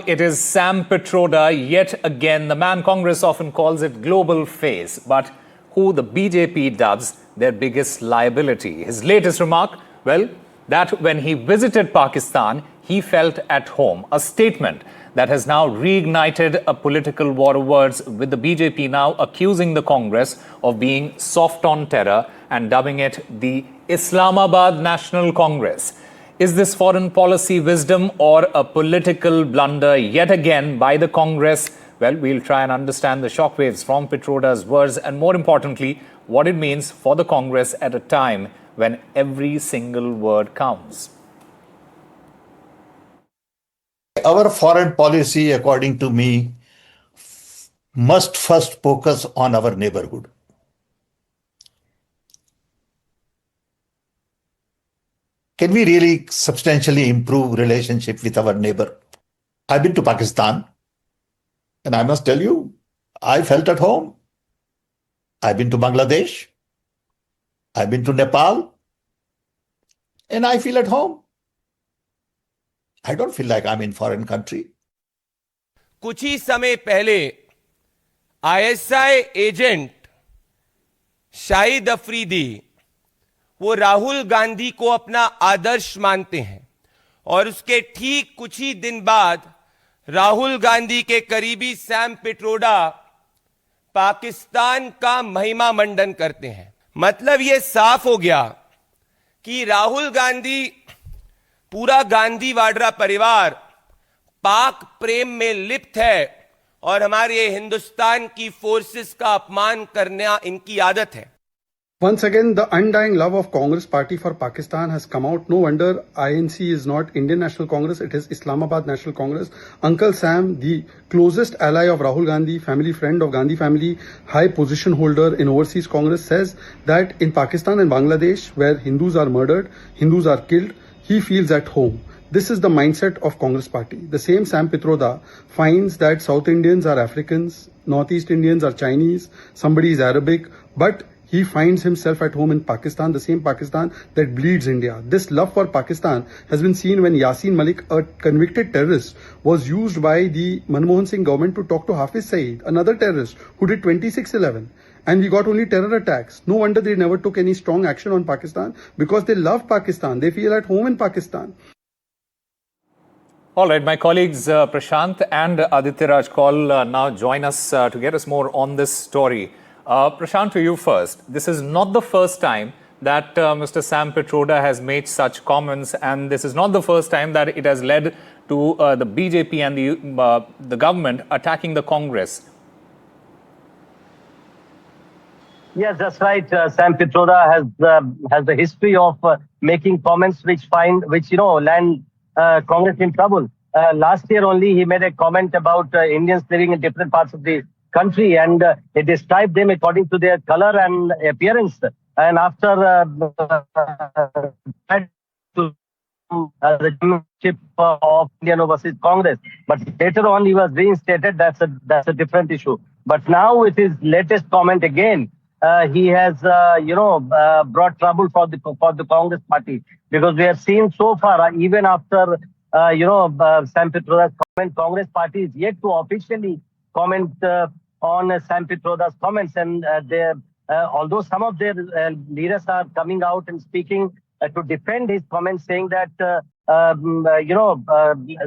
It is Sam Pitroda, yet again, the man Congress often calls it global face, but who the BJP dubs their biggest liability. His latest remark, well, that when he visited Pakistan, he felt at home. A statement that has now reignited a political war of words, with the BJP now accusing the Congress of being soft on terror and dubbing it the Islamabad National Congress. Is this foreign policy wisdom or a political blunder yet again by the Congress? Well, we'll try and understand the shockwaves from Pitroda's words and, more importantly, what it means for the Congress at a time when every single word counts. Our foreign policy, according to me, must first focus on our neighborhood. Can we really substantially improve relationship with our neighbor? I've been to Pakistan, and I must tell you, I felt at home. I've been to Bangladesh. I've been to Nepal, and I feel at home. I don't feel like I'm in foreign country. कुछ ही समय पहले ISI agent Shahid Afridi वो राहुल गांधी को अपना आदर्श मानते हैं और उसके ठीक कुछ ही दिन बाद राहुल गांधी के करीबी सैम पिट्रोडा पाकिस्तान का महिमा मंडन करते हैं। मतलब यह साफ हो गया कि राहुल गांधी, पूरा गांधी वाड्रा परिवार पाक प्रेम में लिप्त है और हमारे हिंदुस्तान की फोर्सेस का अपमान करना इनकी आदत है। Once again, the undying love of Congress Party for Pakistan has come out. No wonder INC is not Indian National Congress, it is Islamabad National Congress. Uncle Sam, the closest ally of Rahul Gandhi, family friend of Gandhi family, high position holder in overseas Congress, says that in Pakistan and Bangladesh, where Hindus are murdered, Hindus are killed, he feels at home. This is the mindset of Congress Party. The same Sam Pitroda finds that South Indians are Africans, Northeast Indians are Chinese, somebody is Arabic, but he finds himself at home in Pakistan, the same Pakistan that bleeds India. This love for Pakistan has been seen when Yasin Malik, a convicted terrorist, was used by the Manmohan Singh government to talk to Hafiz Saeed, another terrorist who did 26/11. And we got only terror attacks. No wonder they never took any strong action on Pakistan, because they love Pakistan. They feel at home in Pakistan. All right, my colleagues Prashant and Aditya Raj Kaul now join us to get us more on this story. Prashant, to you first. This is not the first time that Mr. Sam Pitroda has made such comments, and this is not the first time that it has led to the BJP and the government attacking the Congress. Yes, that's right. Sam Pitroda has the history of making comments which land Congress in trouble. Last year only, he made a comment about Indians living in different parts of the country, and he described them according to their color and appearance. And after the chairmanship of Indian Overseas Congress, but later on he was reinstated. That's a different issue. But now with his latest comment again, he has brought trouble for the Congress Party, because we have seen so far, even after Sam Pitroda's comment, Congress Party is yet to officially comment on Sam Pitroda's comments, and although some of their leaders are coming out and speaking to defend his comments, saying that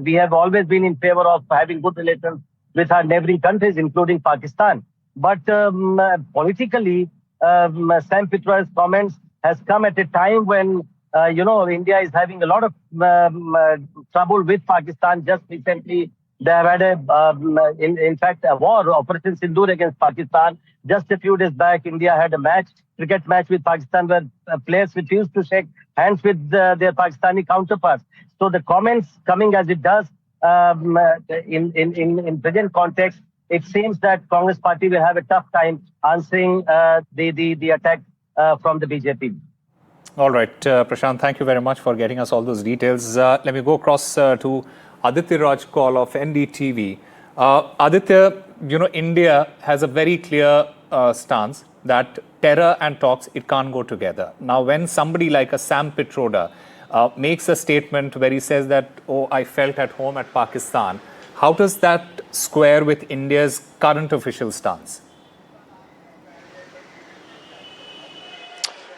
we have always been in favor of having good relations with our neighboring countries, including Pakistan. But politically, Sam Pitroda's comments has come at a time when India is having a lot of trouble with Pakistan. Just recently, they have had in fact, a war, Operation Sindoor, against Pakistan. Just a few days back, India had a cricket match with Pakistan, where players refused to shake hands with their Pakistani counterparts. So the comments coming as it does in present context, it seems that Congress Party will have a tough time answering the attack from the BJP. All right, Prashant, thank you very much for getting us all those details. Let me go across to Aditya Raj Kaul of NDTV. Aditya, India has a very clear stance that terror and talks, it can't go together. Now, when somebody like a Sam Pitroda makes a statement where he says that, oh, I felt at home at Pakistan, How does that square with India's current official stance?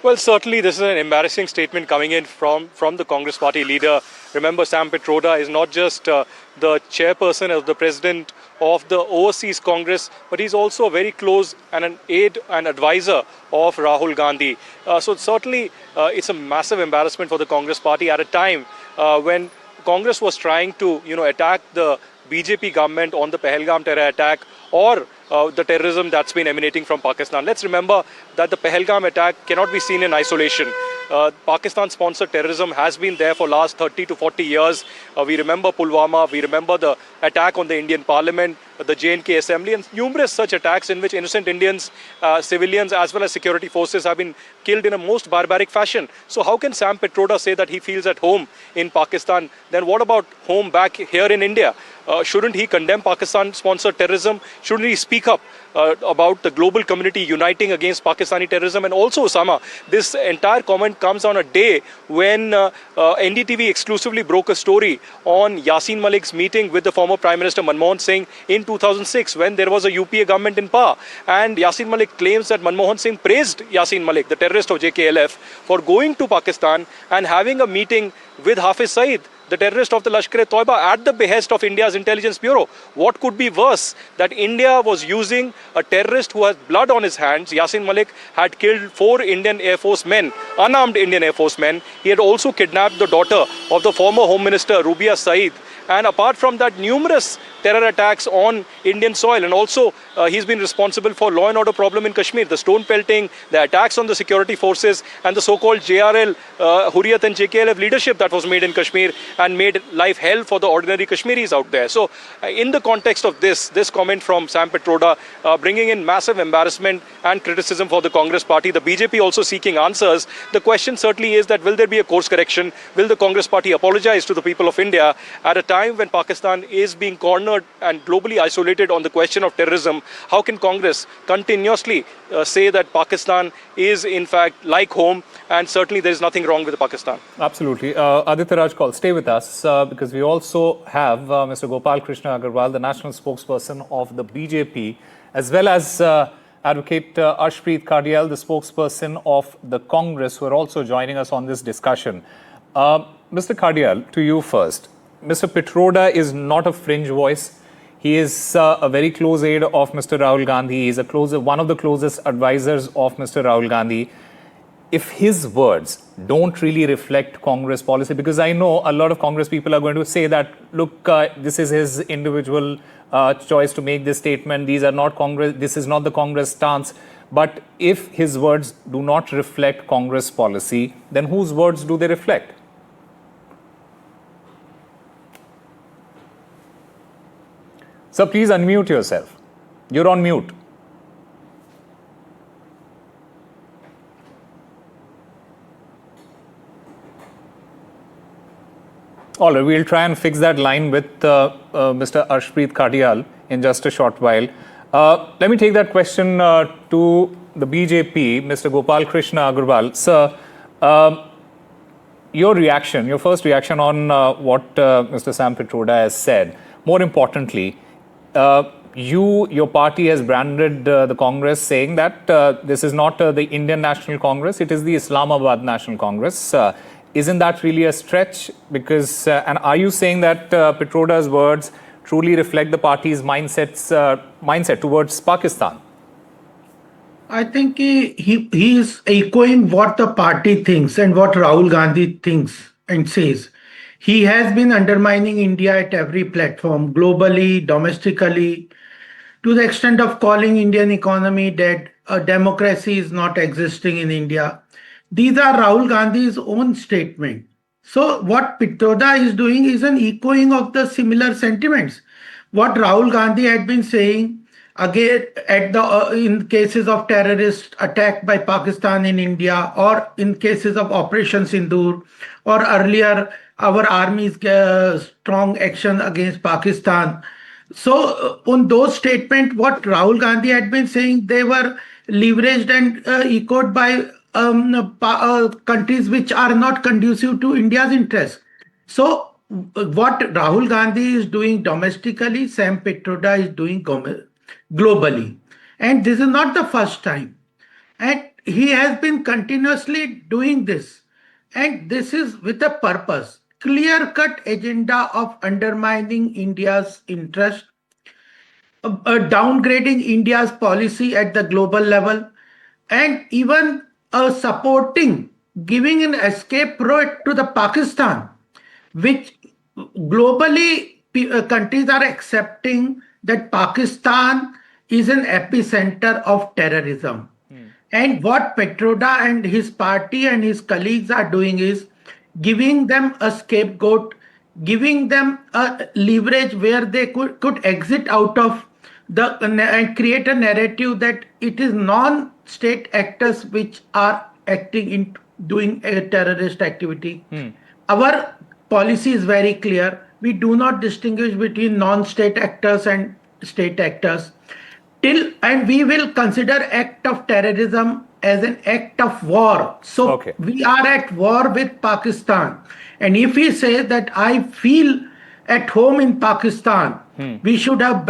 Well, certainly this is an embarrassing statement coming in from the Congress party leader. Remember, Sam Pitroda is not just the chairperson of the president of the Overseas Congress, but he's also a very close and an aide and advisor of Rahul Gandhi. So certainly it's a massive embarrassment for the Congress party at a time when Congress was trying to, attack the BJP government on the Pahalgam terror attack or the terrorism that's been emanating from Pakistan. Let's remember that the Pahalgam attack cannot be seen in isolation. Pakistan-sponsored terrorism has been there for last 30 to 40 years. We remember Pulwama, we remember the attack on the Indian Parliament, the J&K Assembly, and numerous such attacks in which innocent Indians, civilians as well as security forces have been killed in a most barbaric fashion. So how can Sam Pitroda say that he feels at home in Pakistan? Then what about home back here in India? Shouldn't he condemn Pakistan-sponsored terrorism? Shouldn't he speak up about the global community uniting against Pakistani terrorism? And also, Osama, this entire comment comes on a day when NDTV exclusively broke a story on Yasin Malik's meeting with the former Prime Minister Manmohan Singh in 2006 when there was a UPA government in power. And Yasin Malik claims that Manmohan Singh praised Yasin Malik, the terrorist of JKLF, for going to Pakistan and having a meeting with Hafiz Saeed, the terrorist of the Lashkar-e-Toiba, at the behest of India's intelligence bureau. What could be worse? That India was using a terrorist who has blood on his hands. Yasin Malik had killed 4 Indian Air Force men, unarmed Indian Air Force men. He had also kidnapped the daughter of the former Home Minister, Rubia Saeed. And apart from that, numerous terror attacks on Indian soil. And also, he's been responsible for law and order problem in Kashmir, the stone pelting, the attacks on the security forces, and the so-called JRL, Hurriyat and JKLF leadership that was made in Kashmir and made life hell for the ordinary Kashmiris out there. So, in the context of this comment from Sam Pitroda, bringing in massive embarrassment and criticism for the Congress party, the BJP also seeking answers. The question certainly is that will there be a course correction? Will the Congress party apologize to the people of India at a time when Pakistan is being cornered and globally isolated on the question of terrorism? How can Congress continuously say that Pakistan is in fact like home, and certainly there is nothing wrong with Pakistan? Absolutely. Aditya Rajkal, stay with us because we also have Mr. Gopal Krishna Agarwal, the national spokesperson of the BJP, as well as Advocate Arshpreet Kardial, the spokesperson of the Congress, who are also joining us on this discussion. Mr. Kardial, to you first. Mr. Pitroda is not a fringe voice. He is a very close aide of Mr. Rahul Gandhi. He is one of the closest advisors of Mr. Rahul Gandhi. If his words don't really reflect Congress policy, because I know a lot of Congress people are going to say that, look, this is his individual choice to make this statement. These are not Congress. This is not the Congress stance. But if his words do not reflect Congress policy, then whose words do they reflect? So please unmute yourself. You're on mute. All right, we'll try and fix that line with Mr. Arshpreet Kardial in just a short while. Let me take that question to the BJP, Mr. Gopal Krishna Agarwal. Sir, your first reaction on what Mr. Sam Pitroda has said. More importantly, your party has branded the Congress, saying that this is not the Indian National Congress, it is the Islamabad National Congress. Isn't that really a stretch? Because, and are you saying that Pitroda's words truly reflect the party's mindset towards Pakistan? I think he is echoing what the party thinks and what Rahul Gandhi thinks and says. He has been undermining India at every platform, globally, domestically, to the extent of calling Indian economy dead. A democracy is not existing in India. These are Rahul Gandhi's own statement. So what Pitroda is doing is an echoing of the similar sentiments. What Rahul Gandhi had been saying again in cases of terrorist attack by Pakistan in India, or in cases of Operation Sindoor, or earlier our army's strong action against Pakistan. So on those statements, what Rahul Gandhi had been saying, they were leveraged and echoed by countries which are not conducive to India's interests. So what Rahul Gandhi is doing domestically, Sam Pitroda is doing globally. And this is not the first time. And he has been continuously doing this. And this is with a purpose, clear-cut agenda of undermining India's interest, downgrading India's policy at the global level, and even supporting, giving an escape route to the Pakistan, which globally countries are accepting that Pakistan is an epicenter of terrorism. And what Petroda and his party and his colleagues are doing is giving them a scapegoat, giving them a leverage where they could exit out of and create a narrative that it is non-state actors which are acting in doing a terrorist activity. Our policy is very clear. We do not distinguish between non-state actors and state actors. And we will consider act of terrorism as an act of war. So we are at war with Pakistan. And if he says that I feel at home in Pakistan, we should have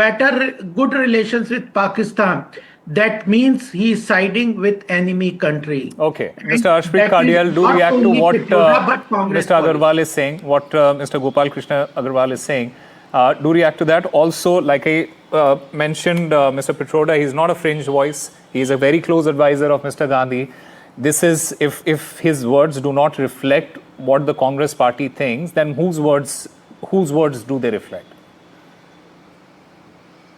good relations with Pakistan. That means he is siding with enemy country. Okay. Mr. Ashprit Kardial, do react to what Mr. Agarwal is saying, what Mr. Gopal Krishna Agarwal is saying. Do react to that. Also, like I mentioned, Mr. Pitroda, he is not a fringe voice. He is a very close advisor of Mr. Gandhi. This is, if his words do not reflect what the Congress party thinks, then whose words do they reflect?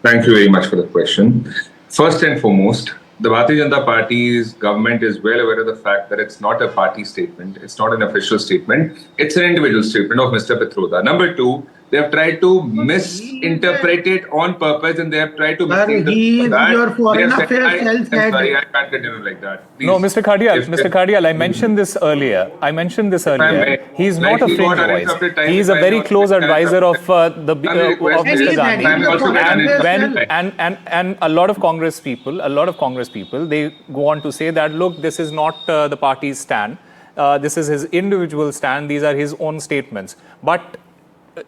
Thank you very much for the question. First and foremost, the Bharatiya Janata Party's government is well aware of the fact that it's not a party statement, it's not an official statement, it's an individual statement of Mr. Pitroda. Number two, they have tried to misinterpret it on purpose and they have tried to mislead your foreign affairs I'm sorry, I can't continue like that. Please. No, Mr. Kardial, I mentioned this earlier. He is not a fringe voice. He is a very close advisor of Mr. Gandhi. And a lot of Congress people, they go on to say that, look, this is not the party's stand. This is his individual stand. These are his own statements. But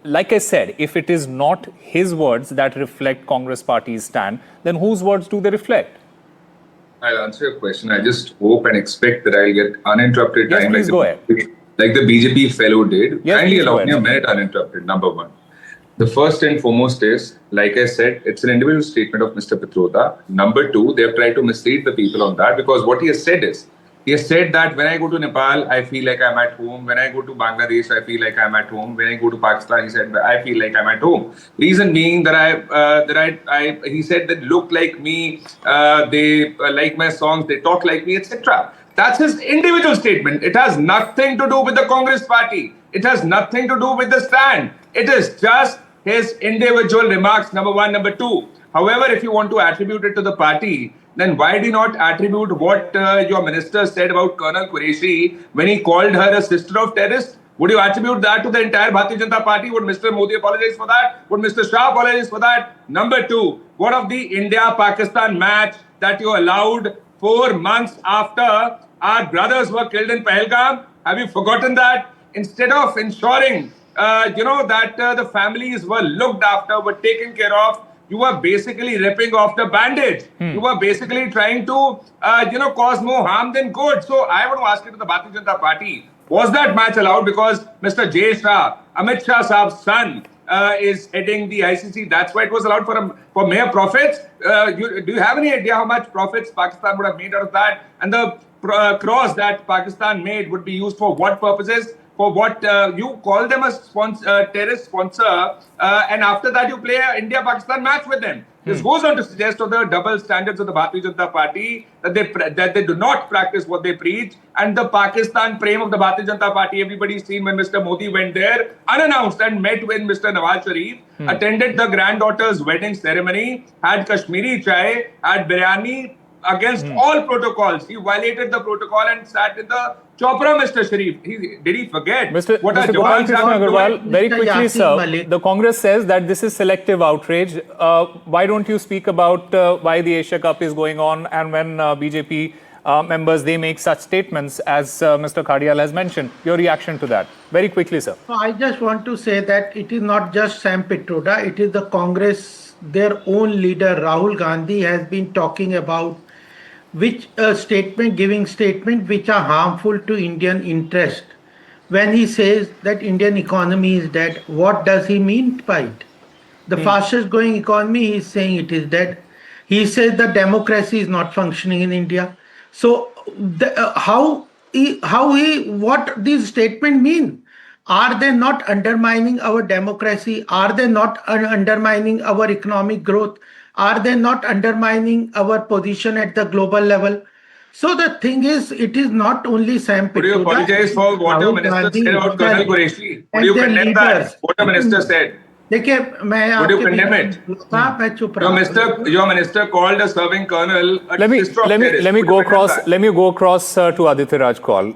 like I said, if it is not his words that reflect Congress party's stand, then whose words do they reflect? I'll answer your question. I just hope and expect that I'll get uninterrupted time like the BJP fellow did. Yes, kindly allow me a minute uninterrupted, number one. The first and foremost is, like I said, it's an individual statement of Mr. Pitroda. Number two, they have tried to mislead the people on that because what he has said is, he has said that when I go to Nepal, I feel like I'm at home. When I go to Bangladesh, I feel like I'm at home. When I go to Pakistan, he said, I feel like I'm at home. Reason being that he said that look like me, they like my songs, they talk like me, etc. That's his individual statement. It has nothing to do with the Congress party. It has nothing to do with the stand. It is just his individual remarks, number one. Number two, however, if you want to attribute it to the party, then why do you not attribute what your minister said about Colonel Qureshi when he called her a sister of terrorists? Would you attribute that to the entire Bharatiya Janata Party? Would Mr. Modi apologize for that? Would Mr. Shah apologize for that? Number two, what of the India-Pakistan match that you allowed 4 months after our brothers were killed in Pahalgam? Have you forgotten that? Instead of ensuring, that the families were looked after, were taken care of, you were basically ripping off the bandage. You were basically trying to, cause more harm than good. So I want to ask you to the Bharatiya Janata Party, was that match allowed because Mr. J. Shah, Amit Shah Saab's son, is heading the ICC? That's why it was allowed for mere profits. Do you have any idea how much profits Pakistan would have made out of that? And the cross that Pakistan made would be used for what purposes? For what you call them a terrorist sponsor, and after that you play an India-Pakistan match with them. This goes on to suggest of the double standards of the Bharatiya Janata Party, that they do not practice what they preach, and the Pakistan prem of the Bharatiya Janata Party. Everybody's seen when Mr. Modi went there unannounced and met with Mr. Nawaz Sharif, attended the granddaughter's wedding ceremony, had Kashmiri chai, had biryani, against all protocols. He violated the protocol and sat in the chopra, Mr. Sharif. Did he forget? Mr. Gopal Krishna Agarwal, very quickly, sir, the Congress says that this is selective outrage. Why don't you speak about why the Asia Cup is going on and when BJP members, they make such statements as Mr. Khadial has mentioned. Your reaction to that? Very quickly, sir. So I just want to say that it is not just Sam Pitroda, it is the Congress, their own leader, Rahul Gandhi, has been talking about giving statement which are harmful to Indian interest. When he says that Indian economy is dead, what does he mean by it? The fastest growing economy, he is saying it is dead. He says that democracy is not functioning in India. So what these statements mean? Are they not undermining our democracy? Are they not undermining our economic growth? Are they not undermining our position at the global level? So the thing is, it is not only Sam Pitroda. Would you apologize for what your minister said about Colonel Qureshi? Would you condemn that? What the minister said? Would you condemn it? Your minister called a serving colonel a let me go across to Aditya Raj Kaul.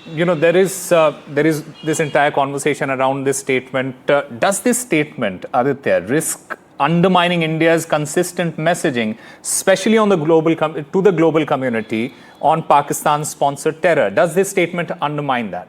There is this entire conversation around this statement. Does this statement, Aditya, risk undermining India's consistent messaging, especially on the global community on Pakistan-sponsored terror? Does this statement undermine that?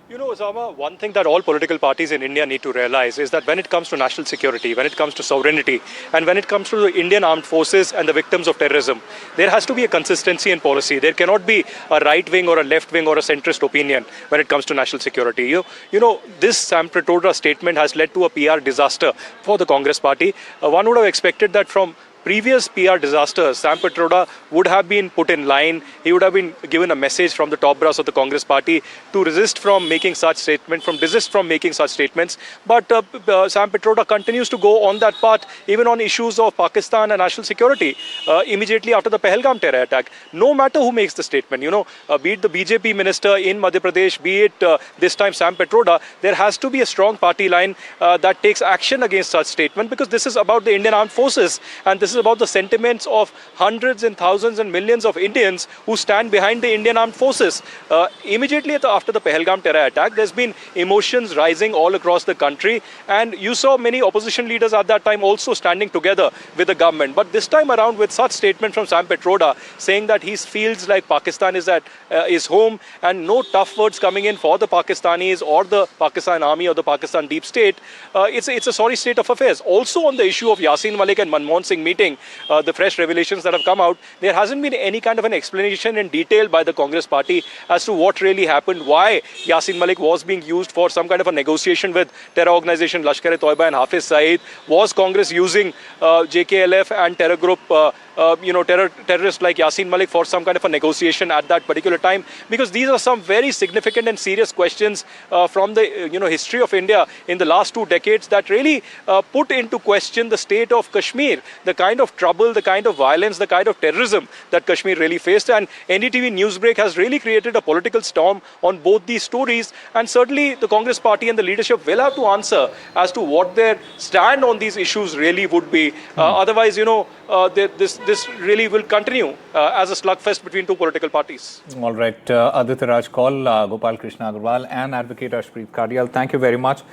You know, Osama, one thing that all political parties in India need to realize is that when it comes to national security, when it comes to sovereignty, and when it comes to the Indian armed forces and the victims of terrorism, there has to be a consistency in policy. There cannot be a right wing or a left wing or a centrist opinion when it comes to national security. You know, this Sam Pitroda statement has led to a PR disaster for the Congress party. One would have expected that from previous PR disasters, Sam Pitroda would have been put in line. He would have been given a message from the top brass of the Congress party to desist from making such statements. But Sam Pitroda continues to go on that path, even on issues of Pakistan and national security. Immediately after the Pahalgam terror attack, no matter who makes the statement, be it the BJP minister in Madhya Pradesh, be it this time Sam Pitroda, there has to be a strong party line that takes action against such statement, because this is about the Indian armed forces, and this is about the sentiments of hundreds and thousands and millions of Indians who stand behind the Indian armed forces. Immediately after the Pahalgam terror attack, there's been emotions rising all across the country, and you saw many opposition leaders at that time also standing together with the government. But this time around, with such statement from Sam Pitroda saying that he feels like Pakistan is home, and no tough words coming in for the Pakistanis or the Pakistan army or the Pakistan deep state, it's a sorry state of affairs. Also on the issue of Yasin Malik and Manmohan Singh meeting, the fresh revelations that have come out, there hasn't been any kind of an explanation in detail by the Congress party as to what really happened, why Yasin Malik was being used for some kind of a negotiation with terror organization Lashkar-e-Toiba and Hafiz Saeed. Was Congress using JKLF and terror group terrorists like Yasin Malik for some kind of a negotiation at that particular time? Because these are some very significant and serious questions from the history of India in the last 2 decades that really put into question the state of Kashmir, the kind of trouble, the kind of violence, the kind of terrorism that Kashmir really faced. And NDTV Newsbreak has really created a political storm on both these stories, and certainly the Congress party and the leadership will have to answer as to what their stand on these issues really would be. Otherwise, this really will continue as a slugfest between two political parties. All right, Aditya Raj Kaul, Gopal Krishna Agarwal and Advocate Ashpreet Khadial, thank you very much.